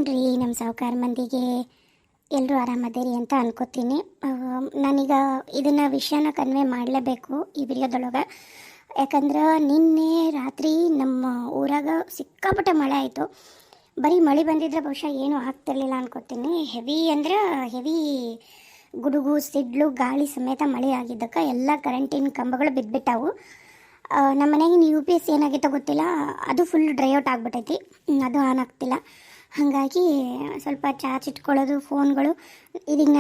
ಏನ್ರಿ ನಮ್ಮ ಸಾವುಕಾರ ಮಂದಿಗೆ ಎಲ್ಲರೂ ಆರಾಮದೇರಿ ಅಂತ ಅನ್ಕೋತೀನಿ. ನಾನೀಗ ಇದನ್ನು ವಿಷಯನ ಕನ್ವೆ ಮಾಡಲೇಬೇಕು ಈ ವಿಡಿಯೋದೊಳಗೆ. ಯಾಕಂದ್ರೆ ನಿನ್ನೆ ರಾತ್ರಿ ನಮ್ಮ ಊರಾಗ ಸಿಕ್ಕಾಪಟ್ಟೆ ಮಳೆ ಆಯಿತು. ಬರೀ ಮಳೆ ಬಂದಿದ್ರೆ ಬಹುಶಃ ಏನೂ ಆಗ್ತಿರ್ಲಿಲ್ಲ ಅನ್ಕೋತೀನಿ. ಹೆವಿ ಅಂದ್ರೆ ಹೆವಿ ಗುಡುಗು ಸಿಡ್ಲು ಗಾಳಿ ಸಮೇತ ಮಳೆ ಆಗಿದ್ದಕ್ಕೆ ಎಲ್ಲ ಕರೆಂಟಿನ ಕಂಬಗಳು ಬಿದ್ದುಬಿಟ್ಟವು. ನಮ್ಮ ಮನೆಗಿನ UPS ಏನಾಗಿತ್ತೋ ಗೊತ್ತಿಲ್ಲ, ಅದು ಫುಲ್ ಡ್ರೈ ಔಟ್ ಆಗಿಬಿಟ್ಟೈತಿ, ಅದು ಆನ್ ಆಗ್ತಿಲ್ಲ. ಹಾಗಾಗಿ ಸ್ವಲ್ಪ ಚಾರ್ಜ್ ಇಟ್ಕೊಳ್ಳೋದು ಫೋನ್ಗಳು ಇದೀಗ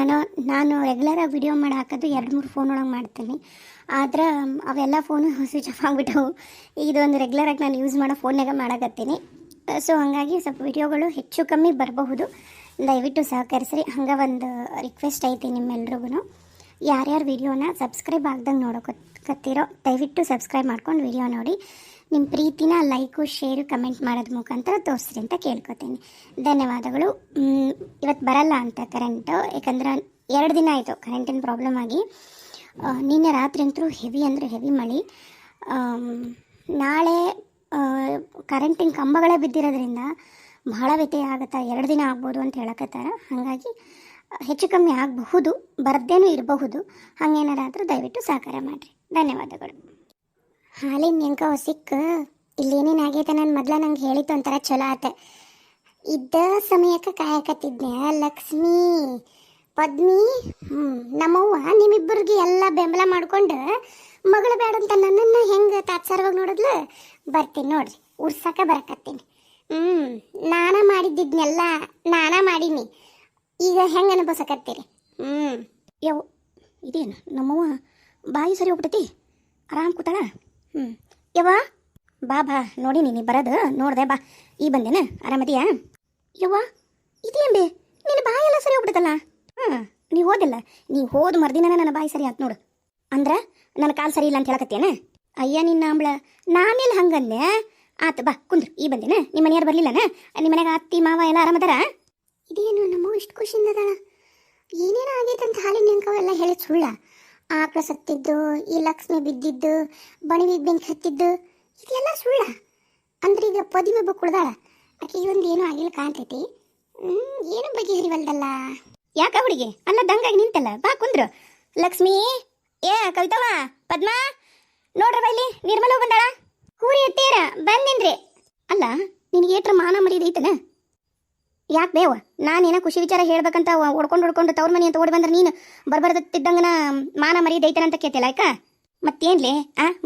ನಾನು ರೆಗ್ಯುಲರಾಗಿ ವಿಡಿಯೋ ಮಾಡಿ ಹಾಕೋದು 2-3 ಫೋನ್ ಒಳಗೆ ಮಾಡ್ತೀನಿ. ಆದ್ರೆ ಅವೆಲ್ಲ ಫೋನು ಸ್ವಿಚ್ ಆಫ್ ಆಗಿಬಿಟ್ಟವು. ಇದೊಂದು ರೆಗ್ಯುಲರಾಗಿ ನಾನು ಯೂಸ್ ಮಾಡೋ ಫೋನ್ನಾಗ ಮಾಡಕತ್ತೀನಿ. ಸೊ ಹಾಗಾಗಿ ಸ್ವಲ್ಪ ವಿಡಿಯೋಗಳು ಹೆಚ್ಚು ಕಮ್ಮಿ ಬರಬಹುದು, ದಯವಿಟ್ಟು ಸಹಕರಿಸ್ರಿ. ಹಂಗೆ ಒಂದು ರಿಕ್ವೆಸ್ಟ್ ಐತಿ ನಿಮ್ಮೆಲ್ರಿಗೂ, ಯಾರ್ಯಾರು ವಿಡಿಯೋನ ಸಬ್ಸ್ಕ್ರೈಬ್ ಆಗ್ದಂಗೆ ನೋಡೋಕತ್ತಿರೋ ದಯವಿಟ್ಟು ಸಬ್ಸ್ಕ್ರೈಬ್ ಮಾಡ್ಕೊಂಡು ವಿಡಿಯೋ ನೋಡಿ ನಿಮ್ಮ ಪ್ರೀತಿನ ಲೈಕು ಶೇರು ಕಮೆಂಟ್ ಮಾಡೋದ್ರ ಮುಖಾಂತರ ತೋರಿಸ್ರಿ ಅಂತ ಕೇಳ್ಕೊತೀನಿ. ಧನ್ಯವಾದಗಳು. ಇವತ್ತು ಬರಲ್ಲ ಅಂತ ಕರೆಂಟು, ಯಾಕಂದ್ರೆ 2 ದಿನ ಆಯಿತು ಕರೆಂಟಿನ ಪ್ರಾಬ್ಲಮ್ ಆಗಿ. ನಿನ್ನೆ ರಾತ್ರಿ ಅಂತೂ ಹೆವಿ ಅಂದರೆ ಹೆವಿ ಮಳೆ. ನಾಳೆ ಕರೆಂಟಿನ ಕಂಬಗಳೇ ಬಿದ್ದಿರೋದ್ರಿಂದ ಬಹಳ ವ್ಯತ್ಯಯ ಆಗುತ್ತೆ, 2 ದಿನ ಆಗ್ಬೋದು ಅಂತ ಹೇಳಕತ್ತಾರ. ಹಾಗಾಗಿ ಹೆಚ್ಚು ಕಮ್ಮಿ ಆಗಬಹುದು, ಬರ್ದೇನೂ ಇರಬಹುದು. ಹಾಗೇನಾರ ಆದರೂ ದಯವಿಟ್ಟು ಸಹಕಾರ ಮಾಡಿರಿ. ಧನ್ಯವಾದಗಳು. ಹಾಲಿನ ಹೆಂಕ ಸಿಕ್ಕ ಇಲ್ಲೇನೇನು ಆಗೈತೆ ನಾನು ಮೊದಲ ನಂಗೆ ಹೇಳಿತ್ತು ಒಂಥರ ಚಲೋ ಆತ. ಇದ್ದ ಸಮಯಕ್ಕೆ ಕಾಯಕತ್ತಿದ್ನೆ ಲಕ್ಷ್ಮೀ ಪದ್ಮಿ ನಮ್ಮವ್ವ ನಿಮ್ಮಿಬ್ಬರಿಗೆ ಎಲ್ಲ ಬೆಂಬಲ ಮಾಡ್ಕೊಂಡು ಮಗಳು ಬೇಡಂತ ನನ್ನನ್ನು ಹೆಂಗೆ ತಾತ್ಸಾರವಾಗಿ ನೋಡಿದ್ಲು. ಬರ್ತೀನಿ ನೋಡ್ರಿ, ಉರ್ಸಕ್ಕೆ ಬರಕತ್ತೀನಿ. ನಾನ ಮಾಡಿದ್ದಿದ್ನೆಲ್ಲ ನಾನಾ ಮಾಡೀನಿ, ಈಗ ಹೆಂಗೆ ಅನುಭವಿಸಕತ್ತೀರಿ? ಯವ್ ಇದೇನು ನಮ್ಮವ್ವ ಬಾಯಿ ಸರಿ ಹೋಗ್ಬಿಟ್ಟೈತಿ, ಆರಾಮ್ ಕೂತಾಳ. ಯವ್ವ ಬಾ ಬಾ, ನೋಡಿ ನೀನು ಬರೋದು ನೋಡ್ದೆ, ಬಾ ಈ ಬಂದೇನ, ಆರಾಮದಿಯಾ? ಯವ್ವ ಇದೇನು ಬೇ ನಿನ್ನ ಬಾಯಿ ಎಲ್ಲ ಸರಿ ಹೋಗ್ಬಿಡ್ತಲ್ಲ. ನೀವು ಹೋದಿಲ್ಲ, ನೀವು ಹೋದ ಮರ್ದಿನ ನನ್ನ ಬಾಯಿ ಸರಿ ಆಯ್ತು ನೋಡು. ಅಂದ್ರೆ ನನ್ನ ಕಾಲು ಸರಿ ಇಲ್ಲ ಅಂತ ಹೇಳಕತ್ತೇನ? ಅಯ್ಯ ನಿನ್ನ ಅಂಬಳ, ನಾನೆಲ್ಲ ಹಂಗಂದೆ. ಆತು ಬಾ ಕುಂದ್ರು, ಈ ಬಂದೇನ. ನಿಮ್ಮ ಮನೆಯಾರು ಬರಲಿಲ್ಲನ? ನಿಮ್ಮ ಮನೆಗೆ ಅತ್ತಿ ಮಾವ ಎಲ್ಲ ಆರಾಮದಾರ? ಇದೇನು ನಮ್ಮ ಇಷ್ಟು ಖುಷಿಯಿಂದ ಅದಾಳ, ಏನೇನೋ ಆಗೈತಂತ ಹಾಲಿನ ನೆಂಕವೆಲ್ಲ ಹೇಳಿ ಸುಳ್ಳ. ಆಕಳ ಸತ್ತಿದ್ದು, ಈ ಲಕ್ಷ್ಮಿ ಬಿದ್ದಿದ್ದು, ಬಣಿವಿಗೆ ಬೆಂಕಿ ಹತ್ತಿದ್ದು, ಇದೆಲ್ಲ ಸುಳ್ಳ. ಅಂದ್ರೆ ಈಗ ಪದಿಮೆ ಕುಳ್ದಾಳ, ಆಕೆ ಒಂದು ಏನೂ ಆಗಿಲ್ಲ ಕಾಣ್ತೈತಿ. ಏನು ಬಗೆಹರಿವಲ್ದಲ್ಲ. ಯಾಕ ಹುಡುಗಿ ಅಲ್ಲ ದಂಗಾಗಿ ನಿಂತಲ್ಲ, ಬಾ ಕುಂದ್ರು. ಲಕ್ಷ್ಮಿ ಏ ಕವಿತವ ಪದ್ಮ ನೋಡ್ರ ಬೈಲಿ, ನಿರ್ಮಲ ಬಂದಾಳ. ಕೂರಿ ಎತ್ತೀರ ಬಂದಿನ್ರಿ. ಅಲ್ಲ ನಿನಗೆ ಏಟ್ರ ಮಾನ ಮರ್ಯಾದೈತನ? ಯಾಕೆ ಬೇವ ನಾನೇನೋ ಖುಷಿ ವಿಚಾರ ಹೇಳ್ಬೇಕಂತ ಓಡ್ಕೊಂಡು ತವ್ರ ಮನೆ ಅಂತ ಓಡಿ ಬಂದ್ರೆ ನೀನು ಬರ್ಬರ್ದತ್ತಿದ್ದಂಗನ ಮಾನ ಮರ್ಯಾದೈತನ ಅಂತ ಕೇಳ್ತಿಲ್ಲ ಆಯ್ಕ? ಮತ್ತೇನ್ಲಿ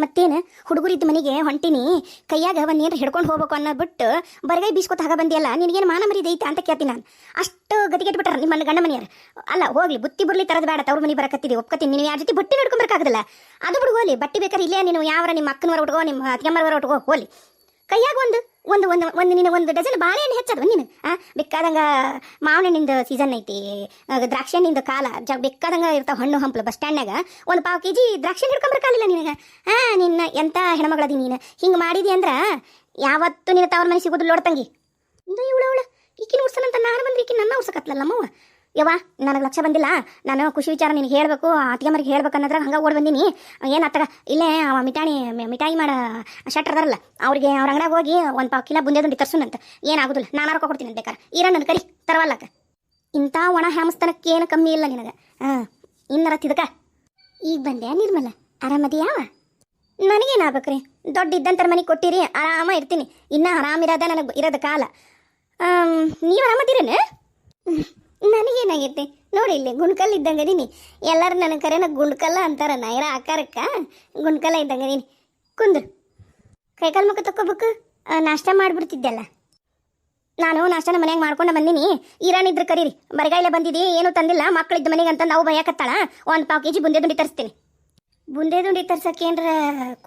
ಮತ್ತೇನು ಹುಡುಗರಿದ್ದ ಮನೆಗೆ ಹೊಂಟಿನಿ, ಕೈಯಾಗ ಒಂದೇನು ಹಿಡ್ಕೊಂಡು ಹೋಗ್ಬೇಕು ಅನ್ನೋ ಬಿಟ್ಟು ಬರಗೈ ಬೀಸ್ಕೊತ ಹಾಗ ಬಂದಿಯಲ್ಲ, ನಿನಗೇನು ಮಾನ ಮರ್ಯಾದೈತೆ ಅಂತ ಕೇಳ್ತೀನಿ ನಾನು. ಅಷ್ಟು ಗತಿಗೆಟ್ಬಿಟ್ಟಾರ ನಿಮ್ಮ ಗಂಡ ಮನೆಯರು. ಅಲ್ಲ ಹೋಗ್ಲಿ, ಬುತ್ತಿ ಬುರ್ಲಿ ತರದ ಬೇಡ, ತವ್ರ ಮನೆ ಬರಕತ್ತಿದ್ದೆ ಒಪ್ಕತ್ತೀನಿ. ನೀನು ಯಾರ ಜೊತೆ ಬುಟ್ಟಿ ನೋಡ್ಕೊಂಬರ್ಕಾಗದಲ್ಲ, ಅದು ಬಿಡು ಹೋಲಿ. ಬಟ್ಟಿ ಬೇಕಾದ್ರೆ ಇಲ್ಲೇ ನೀನು ಯಾವರ ನಿಮ್ಮ ಅಕ್ಕನವರ ಉಟ್ಕೋ, ನಿಮ್ಮ ಅತ್ತಿಗೆಮ್ಮರವರ ಉಟ್ಕೋ, ಹೋಲಿ. ಕೈಯಾಗ ಒಂದು ನಿನ್ನ 1 ಡಜನ್ ಬಾಳೆಹಣ್ಣು ಹೆಚ್ಚದ ನೀನು. ಬೇಕಾದಂಗ ಮಾವಿನಿಂದ ಸೀಸನ್ ಐತಿ, ದ್ರಾಕ್ಷಿ ಹಣ್ಣಿಂದ ಕಾಲ ಬೇಕಾದಂಗ ಇರ್ತಾವ ಹಣ್ಣು ಹಂಪಲು. ಬಸ್ ಸ್ಟ್ಯಾಂಡ್ನಾಗ 1 ಪಾವು ಕೆಜಿ ದ್ರಾಕ್ಷಿ ಹಣ್ಣು ಹಿಡ್ಕೊಂಬರ್ಕಾಲಿಲ್ಲ ನಿನಗೆ. ನಿನ್ನ ಎಂಥ ಹೆಣ್ಮಗಳದಿ ನೀನು. ಹಿಂಗೆ ಮಾಡಿದಿ ಅಂದ್ರೆ ಯಾವತ್ತು ನಿನ್ನ ತವ್ರ ಮನೆ ಸಿಗೋದಿಲ್ಲ ನೋಡ್ತಂಗಿ. ಇವಳು ಈಕಿನ ಉಡ್ಸನಂತ ನಾನು ಬಂದ್ರೆ ಈಕಿ ನನ್ನ ಉಡ್ಸಕತ್ಲಲ್ಲಮ್ಮವ್ವ. ಯವ್ವ ನನಗೆ ಲಕ್ಷ ಬಂದಿಲ್ಲ, ನಾನು ಖುಷಿ ವಿಚಾರ ನಿನಗೆ ಹೇಳಬೇಕು, ಅತ್ತಿಗೆಮ್ಮರಿಗೆ ಹೇಳ್ಬೇಕು ಅನ್ನೋದ್ರಾಗ ಹಂಗೆ ಓಡಿ ಬಂದೀನಿ. ಏನು ಅತ್ತಗ ಇಲ್ಲೇ ಮಿಠಾಯಿ ಮಾಡೋ ಶಟ್ರ್ ಅದಾರಲ್ಲ, ಅವ್ರಿಗೆ ಅವ್ರ ಅಂಗಡಿಯಾಗ ಹೋಗಿ 1 ಪಾವು ಕಿಲೋ ಬುಂದೆ ದುಂಡಿ ತರ್ಸುನಂತ. ಏನಾಗೋದಿಲ್ಲ, ನಾನು ರೊಕ್ಕ ಕೊಡ್ತೀನಿ ಬೇಕಾರೆ. ನನ್ನ ಕರಿ ತರವಲ್ಲಕ್ಕ. ಇಂಥ ಒಣ ಹ್ಯಾಮಸ್ತನಕ್ಕೆ ಏನು ಕಮ್ಮಿ ಇಲ್ಲ ನಿನಗೆ. ಇನ್ನರ ತಿದಕ ಈಗ ಬಂದೆ ನಿರ್ಮಲ, ಆರಾಮದಿಯಾವ? ನನಗೇನಾಗ್ಬೇಕ್ರಿ, ದೊಡ್ಡ ಇದ್ದಂತರ ಮನೆಗೆ ಕೊಟ್ಟಿರಿ, ಆರಾಮ ಇರ್ತೀನಿ. ಇನ್ನೂ ಆರಾಮಿರೋದ ನನಗೆ ಇರೋದ ಕಾಲ. ನೀವು ಆರಾಮದಿರೇನು? ನನಗೇನಾಗೈತೆ ನೋಡಿ, ಇಲ್ಲಿ ಗುಂಡ್ಕಲ್ ಇದ್ದಂಗೆ ಅದೀನಿ. ಎಲ್ಲರೂ ನನ್ನ ಕರೆನ ಗುಂಡ್ಕಲ್ಲ ಅಂತಾರ, ನೈರ ಆಕಾರಕ್ಕೆ ಗುಂಡ್ಕಲ್ಲ ಇದ್ದಂಗೆ ಅದೀನಿ. ಕುಂದ್ರು, ಕೈಕಾಲು ಮುಖ ತಕ್ಕೋಬೇಕು. ನಾಷ್ಟ ಮಾಡಿಬಿಡ್ತಿದ್ದೆಲ್ಲ. ನಾನು ನಾಷ್ಟನ ಮನ್ಯಾಗ ಮಾಡ್ಕೊಂಡು ಬಂದೀನಿ. ಇರಾನಿದ್ರೆ ಕರೀರಿ, ಬರಗಾಯಿಲೆ ಬಂದಿದ್ದೀ, ಏನೂ ತಂದಿಲ್ಲ ಮಕ್ಕಳಿದ್ದ ಮನೆಗೆ ಅಂತ ನಾವು ಭಯಕತ್ತಾಳ. 1 ಪಾವು ಕೆಜಿ ಬುಂದೆ ದುಂಡಿ ತರಿಸ್ತೀನಿ. ಬುಂದೆ ದುಂಡಿ ತರ್ಸಕ್ಕೆ ಏನರ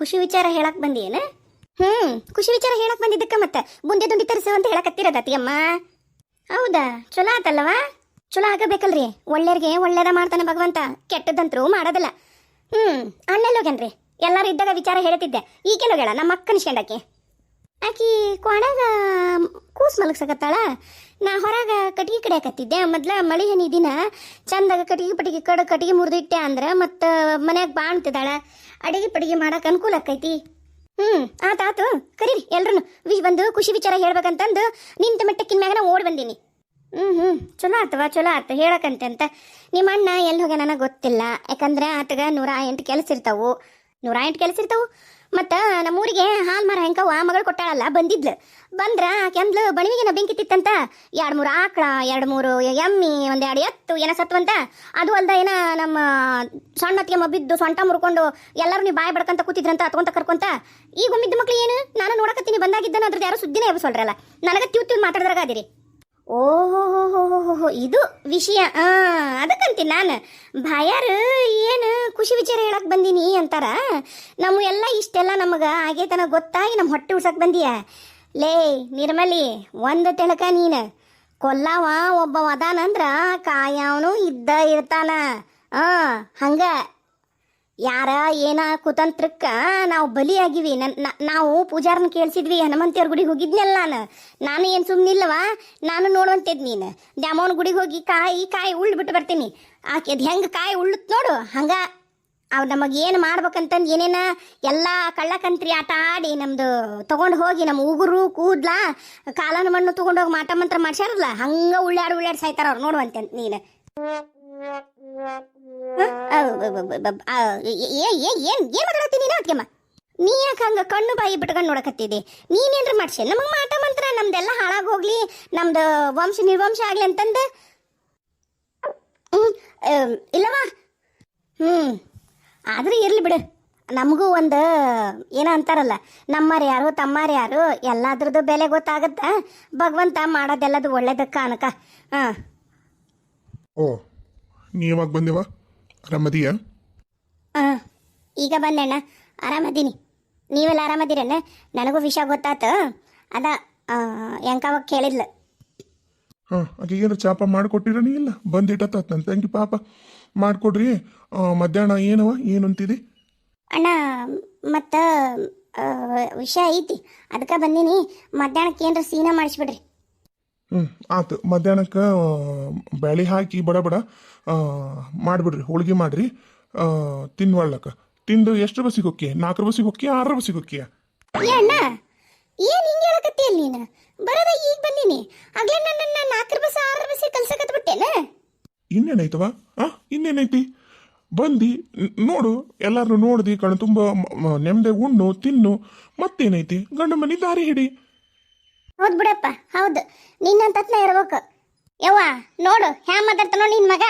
ಖುಷಿ ವಿಚಾರ ಹೇಳಕ್ಕೆ ಬಂದಿಯೇನು? ಖುಷಿ ವಿಚಾರ ಹೇಳಕ್ಕೆ ಬಂದಿದ್ದಕ್ಕೆ ಮತ್ತೆ ಬುಂದೆ ದುಂಡಿ ತರಿಸು ಅಂತ ಹೇಳಕತ್ತಿರೋದ ಅತ್ತಿಯಮ್ಮ? ಹೌದಾ, ಚಲೋ ಆತಲ್ಲವಾ? ಚಲೋ ಆಗಬೇಕಲ್ರಿ, ಒಳ್ಳೆಯವ್ರಿಗೆ ಒಳ್ಳೇದ ಮಾಡ್ತಾನೆ ಭಗವಂತ, ಕೆಟ್ಟದಂತರೂ ಮಾಡೋದಿಲ್ಲ. ಅಣ್ಣೆಲ್ಲೋಗ್ಯನ್ರಿ? ಎಲ್ಲರೂ ಇದ್ದಾಗ ವಿಚಾರ ಹೇಳ್ತಿದ್ದೆ, ಈಗೇನೋಗ್ಯಾಳ ನಮ್ಮ ಅಕ್ಕನ ಇಸ್ಕೊಂಡಾಕಿ. ಆಕಿ ಕೋಣಾಗ ಕೂಸು ಮಲಗ್ಸಕತ್ತಾಳ. ನಾ ಹೊರಗೆ ಕಟ್ಟಿಗೆ ಕಡಿಯಾಕತ್ತಿದ್ದೆ. ಮೊದ್ಲ ಮಳೆ ಹನಿ ದಿನ ಚಂದಾಗ ಕಟ್ಟಿಗೆ ಮುರಿದಿಟ್ಟೆ ಅಂದ್ರೆ ಮತ್ತು ಮನ್ಯಾಗ ಬಾಣ್ತಿದ್ದಾಳ, ಅಡಿಗೆ ಪಡಿಗೆ ಮಾಡಕ್ಕೆ ಅನುಕೂಲ ಆಕೈತಿ. ಆತಾತು ಕರೀರಿ ಎಲ್ರೂ ಬಂದು ಖುಷಿ ವಿಚಾರ ಹೇಳ್ಬೇಕಂತಂದು ನಿಂತ ಮೆಟ್ಟಕ್ಕಿನ ಮ್ಯಾಗ ನಾ ಓಡಿ ಬಂದೀನಿ. ಚಲೋ ಆತವ ಚಲೋ ಆತ ಹೇಳಕಂತೆ ಅಂತ. ನಿಮ್ಮ ಅಣ್ಣ ಎಲ್ಲಿ ಹೋಗ್ಯ ನನಗೆ ಗೊತ್ತಿಲ್ಲ, ಯಾಕಂದ್ರೆ ಆತಗ 108 ಕೆಲಸ ಇರ್ತಾವು. 108 ಕೆಲಸ ಇರ್ತಾವು. ಮತ್ತು ನಮ್ಮೂರಿಗೆ ಹಾಲು ಮರ ಹೆಂಕವ್ವ ಮಗಳು ಕೊಟ್ಟಾಳಲ್ಲ, ಬಂದಿದ್ಲು. ಬಂದ್ರ ಆಕೆಂದ್ಲು ಬಣವಿಗೆ ಬೆಂಕಿ ತಿತ್ತಂತ. 2-3 ಆಕಳ, 2-3 ಎಮ್ಮಿ, 1-2 ಎತ್ತು ಏನ ಸತ್ವಂತ. ಅದು ಅಲ್ದ ಏನ ನಮ್ಮ ಸಣ್ಣತ್ತಿಗೆ ಬಿದ್ದು ಸೊಂಟ ಮುರ್ಕೊಂಡು ಎಲ್ಲರೂ ನೀವು ಬಾಯಿ ಬಡ್ಕಂತ ಕೂತಿದ್ರಂತ ಅತ್ಕೊಂತ ಕರ್ಕೊಂತ. ಈಗ ಒಮ್ಮಿದ್ದ ಮಕ್ಳು ಏನು ನಾನು ನೋಡಕತ್ತೀನಿ ಬಂದಾಗಿದ್ದಾನ, ಅದ್ರದ್ದು ಯಾರು ಸುದ್ದಿನೇ ಎಬ್ಸೊಳ್ರಲ್ಲ. ನನಗೆ ತಿವ್ ಮಾತಾಡಿದ್ರಾಗ ಅದಿರಿ. ಓಹೋ ಇದು ವಿಷಯ. ಅದಕ್ಕಂತೀನಿ ನಾನು ಬಾಯಾರು ಏನು ಖುಷಿ ವಿಚಾರ ಹೇಳಕ್ ಬಂದೀನಿ ಅಂತಾರ. ನಮ್ಮ ಎಲ್ಲ ಇಷ್ಟೆಲ್ಲ ನಮಗೆ ಆಗೇತನ ಗೊತ್ತಾಗಿ ನಮ್ಮ ಹೊಟ್ಟೆ ಉಡ್ಸಕ್ ಬಂದೀಯ. ಲೇ ನಿರ್ಮಲಿ, ಒಂದು ತಿಳ್ಕ ನೀನು ಕೊಲ್ಲವ ಒಬ್ಬ ಅದಾನಂದ್ರ ಕಾಯವನು ಇದ್ದ ಇರ್ತಾನ. ಹಂಗ ಯಾರ ಏನ ಕುತಂತ್ರಕ್ಕ ನಾವು ಬಲಿಯಾಗಿವಿ. ನಾವು ಪೂಜಾರನ್ನ ಕೇಳಿಸಿದ್ವಿ, ಹನುಮಂತಿಯವ್ರ ಗುಡಿಗೆ ಹೋಗಿದ್ನಲ್ಲ ನಾನು ಏನು ಸುಮ್ಮನಿಲ್ಲವ, ನಾನು ನೋಡುವಂತಿದ್ ನೀನು ದ್ಯಾಮವ್ವನ ಗುಡಿಗೆ ಹೋಗಿ ಕಾಯಿ ಉಳ್ಳು ಬಿಟ್ಟು ಬರ್ತೀನಿ. ಆಕೆ ಅದು ಹೆಂಗೆ ಕಾಯಿ ಉಳ್ಳುತ್ ನೋಡು ಹಂಗ ಅವ್ರು ನಮಗೆ ಏನು ಮಾಡ್ಬೇಕಂತಂದು ಏನೇನ ಎಲ್ಲ ಕಳ್ಳಕಂತ್ರಿ ಆಟ ಆಡಿ ನಮ್ದು ತೊಗೊಂಡು ಹೋಗಿ ನಮ್ಮ ಉಗುರು ಕೂದ್ಲ ಕಾಲನ ಮಣ್ಣು ತೊಗೊಂಡೋಗಿ ಮಾಟ ಮಂತ್ರ ಮಾಡ್ಸ್ಯಾರಲ್ಲ, ಹಂಗೆ ಉಳ್ಳಾಡಿ ಸಾಯ್ತಾರ ಅವ್ರು ನೋಡುವಂತೆ ನೀನು. ಏನ್ ಮಾತಾಡತ್ತೀನಿ ನೀನು ಅದಕ್ಕೆಮ್ಮ? ನೀ ಯಾಕೆ ಹಂಗ ಕಣ್ಣು ಬಾಯಿ ಬಿಟ್ಕೊಂಡು ನೋಡಕತ್ತಿದ್ದಿ? ನೀನೇನ್ರ ಮಾಡ್ಸಿ ನಮಗೆ ಮಾಟ ಮಂತ್ರ ನಮ್ದೆಲ್ಲ ಹಾಳಾಗಿ ಹೋಗ್ಲಿ, ನಮ್ದು ವಂಶ ನಿರ್ವಂಶ ಆಗ್ಲಿ ಅಂತಂದು. ಇಲ್ಲವಾ? ಆದ್ರೂ ಇರ್ಲಿ ಬಿಡು, ನಮಗೂ ಒಂದು ಏನ ಅಂತಾರಲ್ಲ, ನಮ್ಮರು ಯಾರು ತಮ್ಮರು ಯಾರು ಎಲ್ಲದ್ರದ್ದು ಬೆಲೆ ಗೊತ್ತಾಗತ್ತ. ಭಗವಂತ ಮಾಡೋದೆಲ್ಲದು ಒಳ್ಳೇದಕ್ಕ ಅನಕ. ಓ, ನೀ ಯಾವಾಗ ಬಂದೇವ? ಆರಾಮದೀಯ? ಈಗ ಬಂದಣ್ಣ, ಆರಾಮದೀನಿ. ನೀವೆಲ್ಲ ಆರಾಮದಿರಣ್ಣ? ನನಗೂ ವಿಷಯ ಗೊತ್ತಾತ, ಅದ ಹೆಂಕವಾಗ ಕೇಳಿದ್ಲು. ಆಕೆ ಏನಾರ ಚಾಪ ಮಾಡಿಕೊಟ್ಟಿರ? ನೀ ಇಲ್ಲ ಬಂದಿಟ್ಟ ನನ್ನ ತಂಗಿ ಪಾಪ ಮಾಡಿಕೊಡ್ರಿ. ಮಧ್ಯಾಹ್ನ ಏನವ ಏನು ಅಂತಿದಿ? ಅಣ್ಣ ಮತ್ತು ವಿಷಯ ಐತಿ, ಅದಕ್ಕೆ ಬಂದೀನಿ. ಮಧ್ಯಾಹ್ನಕ್ಕೆ ಏನಾರ ಸೀನಾ ಮಾಡಿಸ್ಬಿಡ್ರಿ. ಆತು. ಮಧ್ಯಾಹ್ನಕ್ಕೆ ಬ್ಯಾಳಿ ಹಾಕಿ ಬಡ ಮಾಡಿಬಿಡ್ರಿ, ಹೋಳಿಗೆ ಮಾಡಿರಿ. ತಿನ್ವಳ್ಳಕ್ಕೆ ತಿಂದು ಎಷ್ಟು ಬಸ್ಸಿಗೆ ಹೊಕ್ಕಿ? 4 ಬಸ್ಸಿಗೆ ಹೊಕ್ಕಿ 6 ಬಸ್ಸಿಗೆ ಹೊಕ್ಕಿಯ? ಅಣ್ಣ ಏನು ಹಿಂಗೆ ಹೇಳಕತ್ತೀಯಲ್ಲ ನೀನು? ಬರೋದ ಈಗ ಬಂದೀನಿ, ಆಗ್ಲೇ ನನ್ನ 4 ಬಸ್ 6 ಬಸ್ಸಿಗೆ ಕಲ್ಸಕತ್ಬಿಟ್ಟೇನ? ಇನ್ನೇನೈತವ? ಇನ್ನೇನೈತಿ? ಬಂದು ನೋಡು, ಎಲ್ಲಾರನ್ನು ನೋಡ್ದಿ, ಕಣ್ಣು ತುಂಬ ನೆಮ್ಮದಿ ಉಣ್ಣು ತಿನ್ನು, ಮತ್ತೇನೈತಿ? ಗಂಡು ಮನೆ ದಾರಿ ಹಿಡಿ. ಹೌದು ಬಿಡಪ್ಪ, ಹೌದು, ನಿನ್ನಂತತ್ನ ಇರ್ಬೇಕು. ಯವ್ವ ನೋಡು ಹ್ಯಾಂಗ ಮಾತಾಡ್ತಾನೋ ನಿನ್ನ ಮಗ.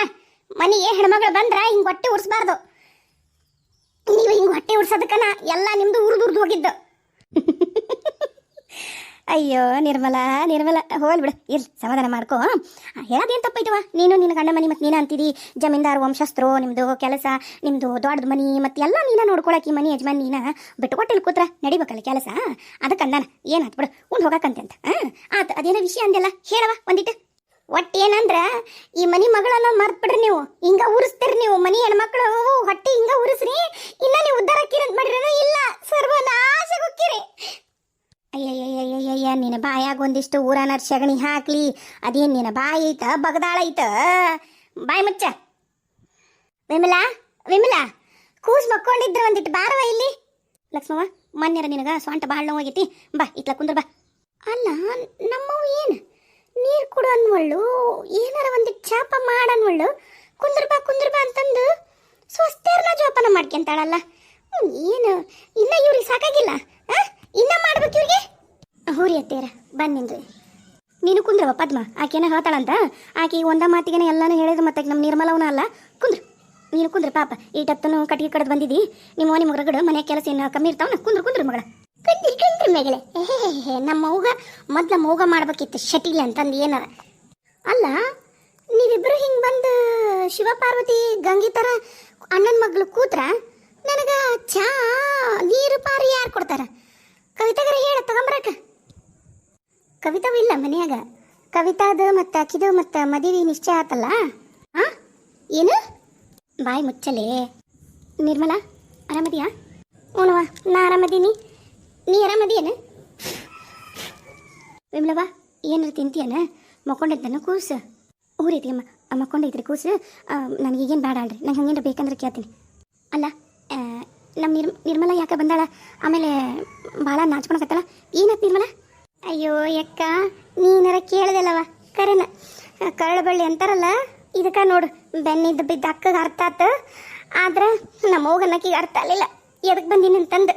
ಮನೆಗೆ ಹೆಣ್ಮಗಳು ಬಂದ್ರ ಹಿಂಗೆ ಹೊಟ್ಟೆ ಉರ್ಸ್ಬಾರ್ದು. ನೀವು ಹಿಂಗೆ ಹೊಟ್ಟೆ ಉರ್ಸೋದಕ್ಕನ ಎಲ್ಲ ನಿಮ್ದು ಉರ್ದು ಹೋಗಿದ್ದು. ಅಯ್ಯೋ ನಿರ್ಮಲ ಹೋಲ್ ಬಿಡು, ಇರ್ಲಿ ಸಮಾಧಾನ ಮಾಡ್ಕೋ. ಹೇಳೋದೇನು ತಪ್ಪೈತವ? ನೀನು ನಿನ್ನ ಗಂಡ ಮನೆ ಮತ್ತು ನೀನು ಅಂತಿದಿ ಜಮೀನ್ದಾರ್ ವಂಶಸ್ಥರು, ನಿಮ್ಮದು ಕೆಲಸ, ನಿಮ್ಮದು ದೊಡ್ಡದ ಮನೆ ಮತ್ತು ಎಲ್ಲ ನೀನು ನೋಡ್ಕೊಳಕ್ಕೆ ಮನೆ ಯಜಮಾನ್ ನೀನು ಬಿಟ್ಟುಕೊಟ್ಟಿಲ್ಲ ಕೂತ್ರ ನಡಿಬೇಕಲ್ಲ ಕೆಲಸ. ಅದಕ್ಕೆ ಅಂದಾನ ಏನಾಯ್ತು ಬಿಡು, ಉಂಡು ಹೋಗಕ್ಕಂತೆ ಅಂತ. ಆತು, ಅದೇನೋ ವಿಷಯ ಅಂದೆಲ್ಲ ಹೇಳವ ಒಂದಿಟ್ಟು. ಒಟ್ಟು ಏನಂದ್ರೆ ಈ ಮನೆ ಮಗಳನ್ನ ಮರ್ತ್ಬಿಡ್ರಿ ನೀವು, ಹಿಂಗ ಉರಿಸ್ತೀರಿ ನೀವು. ಮನೆ ಹೆಣ್ಮಕ್ಳು ಹೊಟ್ಟೆ ಹಿಂಗ ಉರಿಸ್ರಿ, ಇನ್ನ ನೀವು ಉದ್ಧಾರ ಹಾಕಿರಂತ ಮಾಡಿರೋ ಇಲ್ಲ, ಸರ್ವನಾಶ ಹೋಗ್ತೀರಿ. ಅಯ್ಯಯ್ಯಯ್ಯಯ್ಯ, ನಿನ್ನ ಬಾಯಾಗ ಒಂದಿಷ್ಟು ಊರನ ಸಗಣಿ ಹಾಕ್ಲಿ, ಅದೇನು ನಿನ್ನ ಬಾಯಿ ಐತ ಬಗದಾಳ ಐತ? ಬಾಯಿ ಮುಚ್ಚ. ವಿಮಲಾ ಕೂಸ್ ಮಕ್ಕೊಂಡಿದ್ರ ಒಂದಿಟ್ಟು ಬಾರವ ಇಲ್ಲಿ. ಲಕ್ಷ್ಮವ್ವ ಮೊನ್ನೆರ ನಿನಗ ಸೊಂಟ ಭಾಳ ನೋವಾಗೈತಿ, ಬಾ ಇತ್ಲ ಕುಂದ್ರ ಬಾ. ಅಲ್ಲ ನಮ್ಮವು ಏನು ನೀರು ಕೊಡು ಅನ್ವಳ್ಳು, ಏನಾರ ಒಂದಿಟ್ಟು ಚಾಪ ಮಾಡನ್ವಳ್ಳು, ಕುಂದ್ರ ಬಾ ಅಂತಂದು ಸ್ವಸ್ಥರ್ನ ಜೋಪಾನ ಮಾಡ್ಕೊಂತಾಳಲ್ಲ. ಏನು ಇನ್ನ ಇವ್ರಿಗೆ ಸಾಕಾಗಿಲ್ಲ? ಇನ್ನ ಮಾಡ್ಬೇಕು ಇವ್ರಿಗೆ? ಹೂರಿ ಅತ್ತೇರ ಬನ್ನಿನ್ರಿ. ನೀನು ಕುಂದ್ರವ ಪದ್ಮ, ಆಕೆನ ಹೇಳ್ತಾಳಂತ. ಆಕೆ ಒಂದ ಮಾತಿಗೆನ ಎಲ್ಲಾನು ಹೇಳಿದ್ರು, ಮತ್ತೆ ನಮ್ಮ ನಿರ್ಮಲವನ ಅಲ್ಲ. ನೀನು ಕುಂದ್ರ ಪಾಪ, ಈಟತ್ತನು ಕಟ್ಟಿಗೆ ಕಡ್ದು ಬಂದಿದ್ದಿ. ನಿಮ್ಮ ಮಗರಗಡು ಮನೆ ಕೆಲಸ ಏನು ಕಮ್ಮಿ ಇರ್ತಾವನ? ಕುಂದ್ರ ಮಗಳ ಕುಂದ್ರಿ ಮೇಗಲೆ. ನಮ್ಮ ಮೌಗ ಮೊದ್ಲ ಮೌಗ ಮಾಡ್ಬೇಕಿತ್ತು ಶಟಿಲಿ ಅಂತಂದು ಏನಾರ. ಅಲ್ಲ ನೀವಿಬ್ರು ಹಿಂಗೆ ಬಂದು ಶಿವ ಪಾರ್ವತಿ ಗಂಗಿ ಥರ ಅಣ್ಣನ ಮಗಳು ಕೂತ್ರ ನನಗ ಚಾ ನೀರು ಪಾರು ಯಾರು ಕೊಡ್ತಾರ? ಕವಿತಾಗರ ಹೇಳ ತಗೊಂಬರಕ. ಕವಿತಾವು ಇಲ್ಲ ಮನ್ಯಾಗ. ಕವಿತಾದ ಮತ್ತು ಅಕ್ಕಿದು ಮತ್ತು ಮದುವೆ ನಿಶ್ಚಯ ಆತಲ್ಲ. ಏನು? ಬಾಯಿ ಮುಚ್ಚಲೇ. ನಿರ್ಮಲಾ ಆರಾಮದಿಯಾ? ಹ್ಞೂನವ್ವ ನಾ ಆರಾಮದೀನಿ, ನೀ ಆರಾಮದಿಯೇನ? ವಿಮಲವ್ವ ಏನಾರ ತಿಂತೀಯನ? ಮಕ್ಕೊಂಡೈತನ ಕೂಸು? ಊರೈತಿಯಮ್ಮ, ಮಕ್ಕೊಂಡೈತ್ರಿ ಕೂಸು. ನನಗೀಗೇನು ಬೇಡ ಅಲ್ರಿ, ನಂಗೆ ಹಂಗೇನು ಬೇಕಂದ್ರೆ ಕೇಳ್ತೀನಿ. ಅಲ್ಲ ನಮ್ಮ ನಿರ್ಮಲಾ ಯಾಕೆ ಬಂದಾಳ? ಆಮೇಲೆ ಭಾಳ ನಾಚ್ಕೊಳಕತ್ತಲ್ಲ, ಏನಾಯ್ತು ನಿರ್ಮಲಾ? ಅಯ್ಯೋ ಯಕ್ಕ ನೀನಾರ ಕೇಳ್ದಲ್ಲವ ಕರೆನ. ಕರಳಬಳ್ಳಿ ಅಂತಾರಲ್ಲ ಇದಕ್ಕೆ ನೋಡು ಬೆನ್ನಿದ್ದ ಬಿದ್ದ ಅಕ್ಕಗೆ ಅರ್ಥ ಆತು. ಆದ್ರೆ ನಮ್ಮ ಹೋಗನ್ನಕ್ಕಿಗೆ ಅರ್ಥ ಆಗಲಿಲ್ಲ ಎದಕ್ಕೆ ಬಂದೀನಿ ಅಂತಂದು.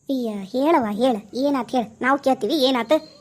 ಅಯ್ಯ ಹೇಳವ ಹೇಳ ಏನಾತು ಹೇಳ ನಾವು ಕೇಳ್ತೀವಿ ಏನಾತು.